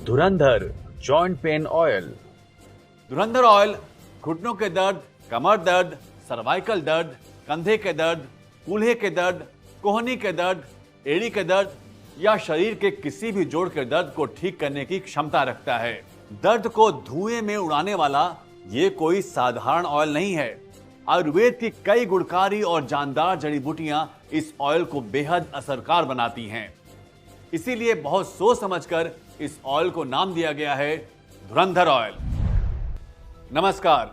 धुरंधर joint pain oil. धुरंधर oil घुटनों के दर्द, कमर दर्द, सर्वाइकल दर्द, कंधे के दर्द, कूल्हे के दर्द, कोहनी के दर्द, एड़ी के दर्द या शरीर के किसी भी जोड़ के दर्द को ठीक करने की क्षमता रखता है। दर्द को धुएं में उड़ाने वाला ये कोई साधारण ऑयल नहीं है। आयुर्वेद की कई गुणकारी और जानदार जड़ी बूटियां इस ऑयल को बेहद असरकार बनाती हैं। इसीलिए बहुत सोच समझकर इस ऑयल को नाम दिया गया है धुरंधर ऑयल। नमस्कार,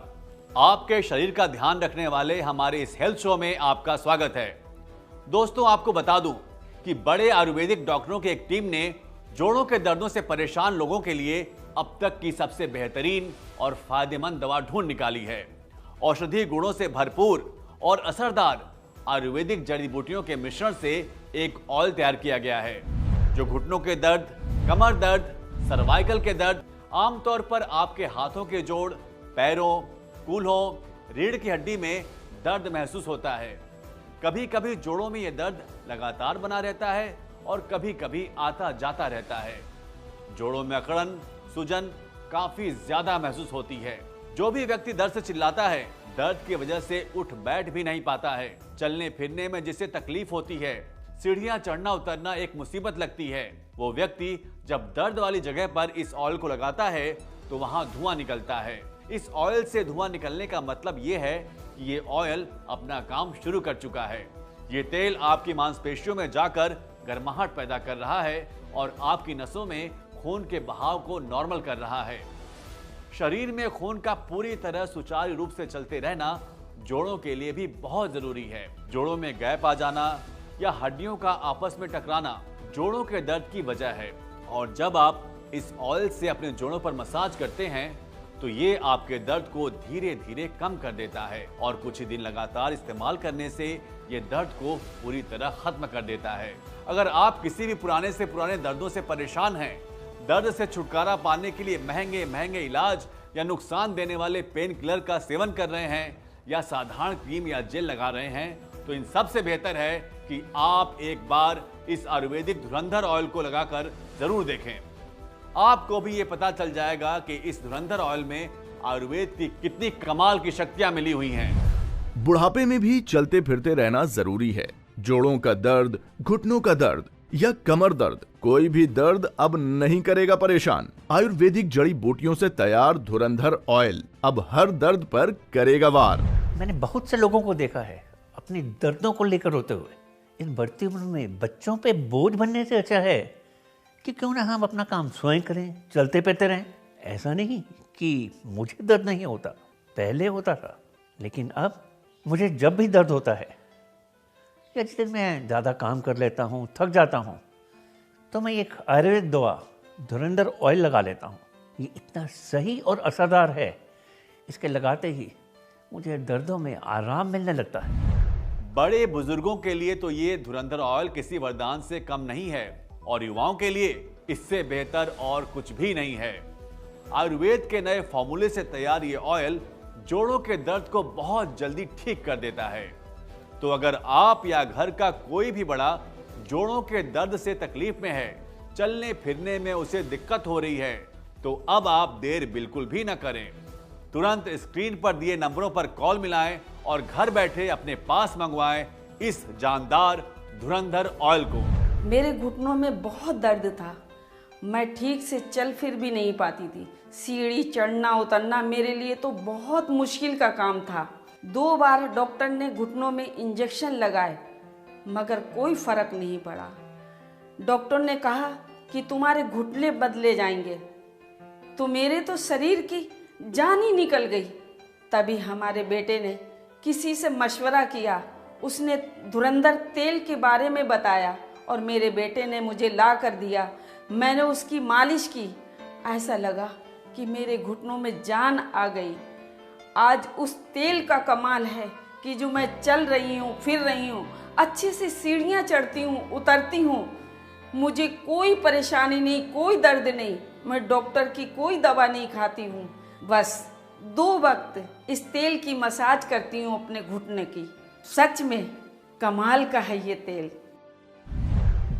आपके शरीर का ध्यान रखने वाले हमारे इस हेल्थ शो में आपका स्वागत है। दोस्तों, आपको बता दूं कि बड़े आयुर्वेदिक डॉक्टरों की एक टीम ने जोड़ों के दर्दों से परेशान लोगों के लिए अब तक की सबसे बेहतरीन और फायदेमंद दवा ढूंढ निकाली है। औषधीय गुणों से भरपूर और असरदार आयुर्वेदिक जड़ी बूटियों के मिश्रण से एक ऑयल तैयार किया गया है जो घुटनों के दर्द, कमर दर्द, सर्वाइकल के दर्द, आमतौर पर आपके हाथों के जोड़, पैरों, कूल्हों, रीढ़ की हड्डी में दर्द महसूस होता है। कभी कभी जोड़ों में यह दर्द लगातार बना रहता है और कभी कभी आता जाता रहता है। जोड़ों में अकड़न, सूजन काफी ज्यादा महसूस होती है। जो भी व्यक्ति दर्द से चिल्लाता है, दर्द की वजह से उठ बैठ भी नहीं पाता है, चलने फिरने में जिससे तकलीफ होती है, सीढ़ियां चढ़ना उतरना एक मुसीबत लगती है, वो व्यक्ति जब दर्द वाली जगह पर इस ऑयल को लगाता है तो वहां धुआं निकलता है। इस ऑयल से धुआं निकलने का मतलब ये है कि ये ऑयल अपना काम शुरू कर चुका है। ये तेल आपकी मांसपेशियों में जाकर गर्माहट पैदा कर रहा है और आपकी नसों में खून के बहाव को नॉर्मल कर रहा है। शरीर में खून का पूरी तरह सुचारू रूप से चलते रहना जोड़ों के लिए भी बहुत जरूरी है। जोड़ों में गैप आ जाना या हड्डियों का आपस में टकराना जोड़ों के दर्द की वजह है और जब आप इस ऑयल से अपने जोड़ों पर मसाज करते हैं तो ये आपके दर्द को धीरे धीरे कम कर देता है और कुछ ही दिन लगातार इस्तेमाल करने से ये दर्द को पूरी तरह खत्म कर देता है। अगर आप किसी भी पुराने से पुराने दर्दों से परेशान हैं, दर्द से छुटकारा पाने के लिए महंगे महंगे इलाज या नुकसान देने वाले पेन किलर का सेवन कर रहे हैं या साधारण क्रीम या जेल लगा रहे हैं, तो इन सबसे बेहतर है कि आप एक बार इस आयुर्वेदिक धुरंधर ऑयल को लगाकर जरूर देखें। आपको भी ये पता चल जाएगा कि इस धुरंधर ऑयल में आयुर्वेद की कितनी कमाल की शक्तियां मिली हुई हैं। बुढ़ापे में भी चलते फिरते रहना जरूरी है। जोड़ों का दर्द, घुटनों का दर्द या कमर दर्द, कोई भी दर्द अब नहीं करेगा परेशान। आयुर्वेदिक जड़ी बूटियों से तैयार धुरंधर ऑयल अब हर दर्द पर करेगा वार। मैंने बहुत से लोगों को देखा है अपनी दर्दों को लेकर रोते हुए। इस बढ़ती उम्र में बच्चों पे बोझ बनने से अच्छा है कि क्यों ना हम अपना काम स्वयं करें, चलते फिरते रहें। ऐसा नहीं कि मुझे दर्द नहीं होता, पहले होता था, लेकिन अब मुझे जब भी दर्द होता है या जिस दिन मैं ज़्यादा काम कर लेता हूँ, थक जाता हूँ, तो मैं एक आयुर्वेदिक दवा धुरंधर ऑयल लगा लेता हूँ। ये इतना सही और असरदार है, इसके लगाते ही मुझे दर्दों में आराम मिलने लगता है। बड़े बुजुर्गों के लिए तो ये धुरंधर ऑयल किसी वरदान से कम नहीं है और युवाओं के लिए इससे बेहतर और कुछ भी नहीं है। आयुर्वेद के नए फॉर्मूले से तैयार ये ऑयल जोड़ों के दर्द को बहुत जल्दी ठीक कर देता है। तो अगर आप या घर का कोई भी बड़ा जोड़ों के दर्द से तकलीफ में है, चलने फिरने में उसे दिक्कत हो रही है, तो अब आप देर बिल्कुल भी न करें। तुरंत स्क्रीन पर दिए नंबरों पर कॉल मिलाएं और घर बैठे अपने पास मंगवाएं इस जानदार धुरंधर ऑयल को। मेरे घुटनों में बहुत दर्द था, मैं ठीक से चल फिर भी नहीं पाती थी। सीढ़ी चढ़ना उतरना मेरे लिए तो बहुत मुश्किल का काम था। 2 बार डॉक्टर ने घुटनों में इंजेक्शन लगाए मगर कोई फर्क नहीं पड़ा। डॉक्टर ने कहा कि तुम्हारे घुटने बदले जाएंगे, तो मेरे तो शरीर की जान ही निकल गई। तभी हमारे बेटे ने किसी से मशवरा किया, उसने धुरंधर तेल के बारे में बताया और मेरे बेटे ने मुझे ला कर दिया। मैंने उसकी मालिश की, ऐसा लगा कि मेरे घुटनों में जान आ गई। आज उस तेल का कमाल है कि जो मैं चल रही हूँ, फिर रही हूँ, अच्छे से सीढ़ियाँ चढ़ती हूँ, उतरती हूँ, मुझे कोई परेशानी नहीं, कोई दर्द नहीं। मैं डॉक्टर की कोई दवा नहीं खाती हूँ, बस 2 वक्त इस तेल की मसाज करती हूँ अपने घुटने की। सच में कमाल का है ये तेल।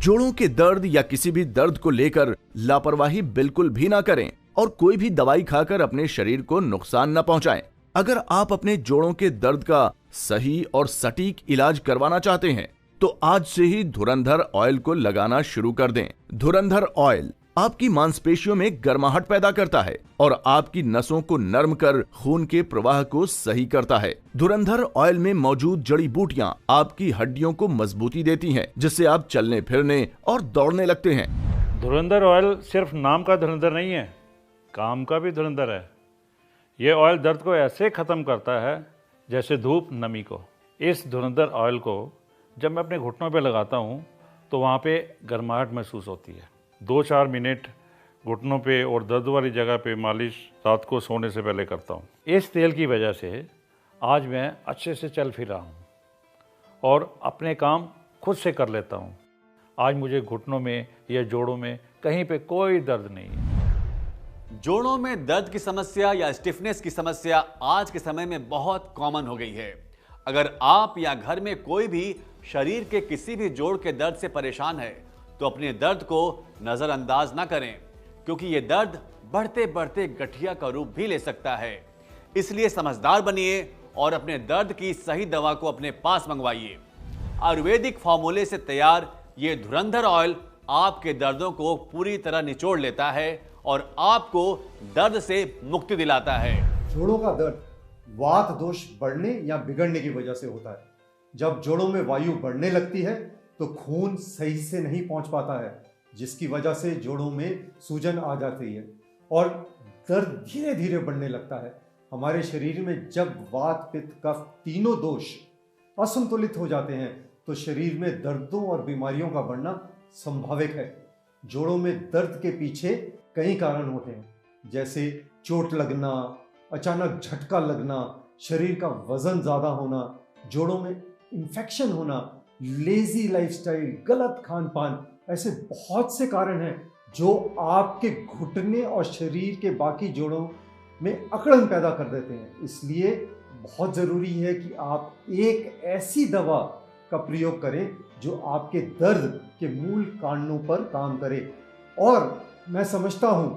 जोड़ों के दर्द या किसी भी दर्द को लेकर लापरवाही बिल्कुल भी ना करें और कोई भी दवाई खाकर अपने शरीर को नुकसान न पहुंचाएं। अगर आप अपने जोड़ों के दर्द का सही और सटीक इलाज करवाना चाहते हैं तो आज से ही धुरंधर ऑयल को लगाना शुरू कर दें। धुरंधर ऑयल आपकी मांसपेशियों में गर्माहट पैदा करता है और आपकी नसों को नरम कर खून के प्रवाह को सही करता है। धुरंधर ऑयल में मौजूद जड़ी बूटियां आपकी हड्डियों को मजबूती देती हैं, जिससे आप चलने फिरने और दौड़ने लगते हैं। धुरंधर ऑयल सिर्फ नाम का धुरंधर नहीं है, काम का भी धुरंधर है। ये ऑयल दर्द को ऐसे ख़त्म करता है जैसे धूप नमी को। इस धुरंधर ऑयल को जब मैं अपने घुटनों पे लगाता हूँ तो वहाँ पे गर्माहट महसूस होती है। 2-4 मिनट घुटनों पे और दर्द वाली जगह पे मालिश रात को सोने से पहले करता हूँ। इस तेल की वजह से आज मैं अच्छे से चल फिर रहा हूँ और अपने काम खुद से कर लेता हूँ। आज मुझे घुटनों में या जोड़ों में कहीं पे कोई दर्द नहीं है। जोड़ों में दर्द की समस्या या स्टिफनेस की समस्या आज के समय में बहुत कॉमन हो गई है। अगर आप या घर में कोई भी शरीर के किसी भी जोड़ के दर्द से परेशान है तो अपने दर्द को नजरअंदाज ना करें, क्योंकि ये दर्द बढ़ते बढ़ते गठिया का रूप भी ले सकता है। इसलिए समझदार बनिए और अपने दर्द की सही दवा को अपने पास मंगवाइए। आयुर्वेदिक फॉर्मूले से तैयार ये धुरंधर ऑयल आपके दर्दों को पूरी तरह निचोड़ लेता है और आपको दर्द से मुक्ति दिलाता है। जोड़ों का दर्द वात दोष बढ़ने या बिगड़ने की वजह से होता है। जब जोड़ों में वायु बढ़ने लगती है तो खून सही से नहीं पहुंच पाता है, जिसकी वजह से जोड़ों में सूजन आ जाती है और दर्द धीरे धीरे बढ़ने लगता है। हमारे शरीर में जब वात पित्त कफ तीनों दोष असंतुलित हो जाते हैं तो शरीर में दर्दों और बीमारियों का बढ़ना संभाविक है। जोड़ों में दर्द के पीछे कई कारण होते हैं, जैसे चोट लगना, अचानक झटका लगना, शरीर का वजन ज्यादा होना, जोड़ों में इन्फेक्शन होना, लेजी लाइफस्टाइल, गलत खान पान। ऐसे बहुत से कारण हैं जो आपके घुटने और शरीर के बाकी जोड़ों में अकड़न पैदा कर देते हैं। इसलिए बहुत ज़रूरी है कि आप एक ऐसी दवा का प्रयोग करें जो आपके दर्द के मूल कारणों पर काम करे। और मैं समझता हूं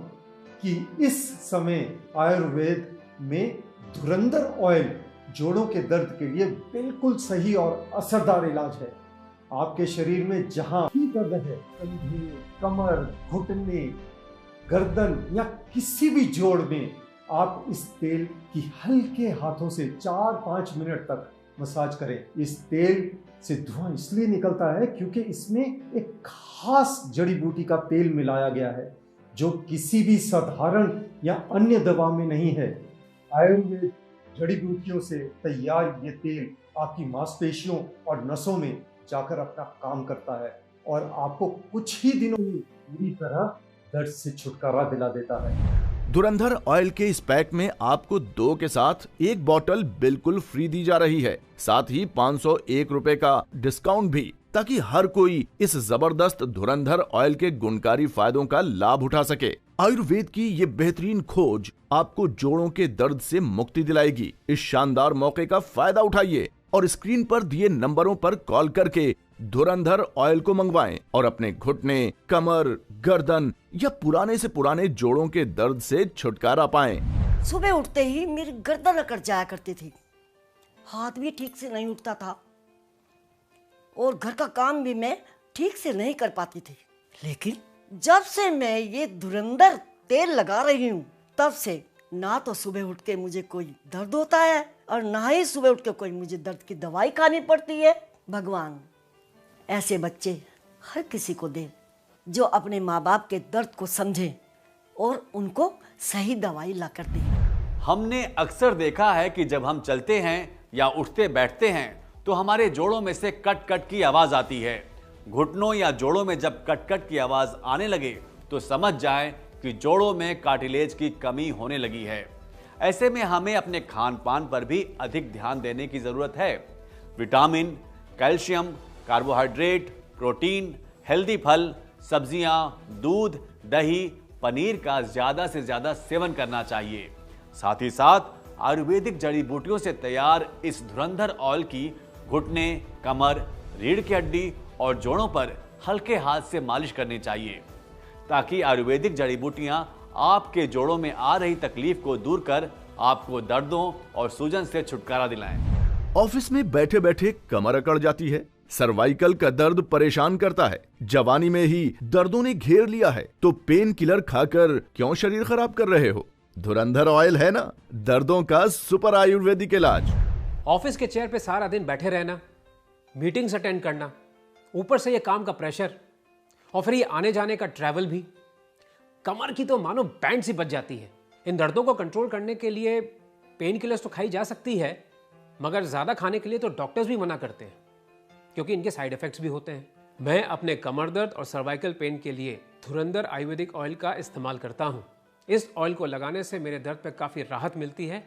कि इस समय आयुर्वेद में धुरंधर ऑयल जोड़ों के दर्द के लिए बिल्कुल सही और असरदार इलाज है। आपके शरीर में जहां भी दर्द है, कंधे, कमर, घुटने, गर्दन या किसी भी जोड़ में, आप इस तेल की हल्के हाथों से 4-5 मिनट तक मसाज करें। इस तेल से धुआं इसलिए निकलता है क्योंकि इसमें एक खास जड़ी बूटी का तेल मिलाया गया है जो किसी भी साधारण या अन्य दवा में नहीं है। आयुर्वेद जड़ी बूटियों से तैयार ये तेल आपकी मांसपेशियों और नसों में जाकर अपना काम करता है और आपको कुछ ही दिनों में पूरी तरह दर्द से छुटकारा दिला देता है। धुरंधर ऑयल के इस पैक में आपको 2 के साथ 1 बॉटल बिल्कुल फ्री दी जा रही है, साथ ही 501 रुपए का डिस्काउंट भी, ताकि हर कोई इस जबरदस्त धुरंधर ऑयल के गुणकारी फायदों का लाभ उठा सके। आयुर्वेद की ये बेहतरीन खोज आपको जोड़ों के दर्द से मुक्ति दिलाएगी। इस शानदार मौके का फायदा उठाइए और स्क्रीन पर दिए नंबरों पर कॉल करके धुरंधर ऑयल को मंगवाएं और अपने घुटने, कमर, गर्दन या पुराने से पुराने जोड़ों के दर्द से छुटकारा पाएं। सुबह उठते ही मेरी गर्दन अकड़ जाया करती थी, हाथ भी ठीक से नहीं उठता था और घर का काम भी मैं ठीक से नहीं कर पाती थी। लेकिन जब से मैं ये धुरंधर तेल लगा रही हूँ तब से ना तो सुबह उठ के मुझे कोई दर्द होता है और ना ही सुबह उठ के कोई मुझे दर्द की दवाई खानी पड़ती है। भगवान ऐसे बच्चे हर किसी को दे जो अपने माँ बाप के दर्द को समझे और उनको सही दवाई ला कर दे। हमने अक्सर देखा है कि जब हम चलते हैं या उठते बैठते हैं तो हमारे जोड़ों में से कट कट की आवाज आती है। घुटनों या जोड़ों में जब कट कट की आवाज आने लगे तो समझ जाएं कि जोड़ों में कार्टिलेज की कमी होने लगी है। ऐसे में हमें अपने खान पान पर भी अधिक ध्यान देने की जरूरत है। Vitamin, calcium, carbohydrate, protein, healthy फल, सब्जियां, दूध, दही, पनीर का ज्यादा से ज्यादा सेवन करना चाहिए। साथ ही साथ आयुर्वेदिक जड़ी बूटियों से तैयार इस धुरंधर ऑयल की घुटने, कमर, रीढ़ की हड्डी और जोड़ों पर हल्के हाथ से मालिश करनी चाहिए ताकि आयुर्वेदिक जड़ी बूटियां आपके जोड़ों में आ रही तकलीफ को दूर कर आपको दर्दों और सूजन से छुटकारा दिलाएं। ऑफिस में बैठे बैठे कमर अकड़ जाती है, सर्वाइकल का दर्द परेशान करता है, जवानी में ही दर्दों ने घेर लिया है, तो पेन किलर खाकर क्यों शरीर खराब कर रहे हो? धुरंधर ऑयल है ना दर्दों का सुपर आयुर्वेदिक इलाज। ऑफिस के चेयर पे सारा दिन बैठे रहना, मीटिंग्स अटेंड करना, ऊपर से ये काम का प्रेशर और फिर ये आने जाने का ट्रैवल भी, कमर की तो मानो बैंड सी बज जाती है। इन दर्दों को कंट्रोल करने के लिए पेन किलर्स तो खाई जा सकती है, मगर ज़्यादा खाने के लिए तो डॉक्टर्स भी मना करते हैं क्योंकि इनके साइड इफ़ेक्ट्स भी होते हैं। मैं अपने कमर दर्द और सर्वाइकल पेन के लिए धुरंधर आयुर्वेदिक ऑयल का इस्तेमाल करता हूँ। इस ऑयल को लगाने से मेरे दर्द पर काफ़ी राहत मिलती है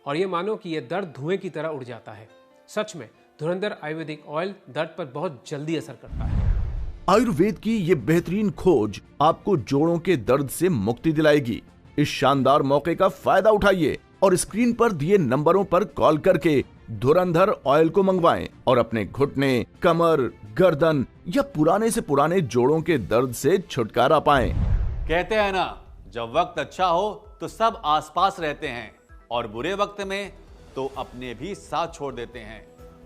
और ये मानो कि ये दर्द धुएं की तरह उड़ जाता है। सच में धुरंधर आयुर्वेदिक ऑयल दर्द पर बहुत जल्दी असर करता है। आयुर्वेद की ये बेहतरीन खोज आपको जोड़ों के दर्द से मुक्ति दिलाएगी। इस शानदार मौके का फायदा उठाइए और स्क्रीन पर दिए नंबरों पर कॉल करके धुरंधर ऑयल को मंगवाएं और अपने घुटने, कमर, गर्दन या पुराने से पुराने जोड़ों के दर्द से छुटकारा पाएं। कहते हैं ना, जब वक्त अच्छा हो तो सब आसपास रहते हैं और बुरे वक्त में तो अपने भी साथ छोड़ देते हैं।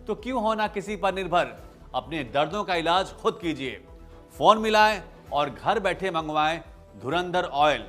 तो क्यों होना किसी पर निर्भर, अपने दर्दों का इलाज खुद कीजिए। फोन मिलाएं और घर बैठे मंगवाएं धुरंधर ऑयल।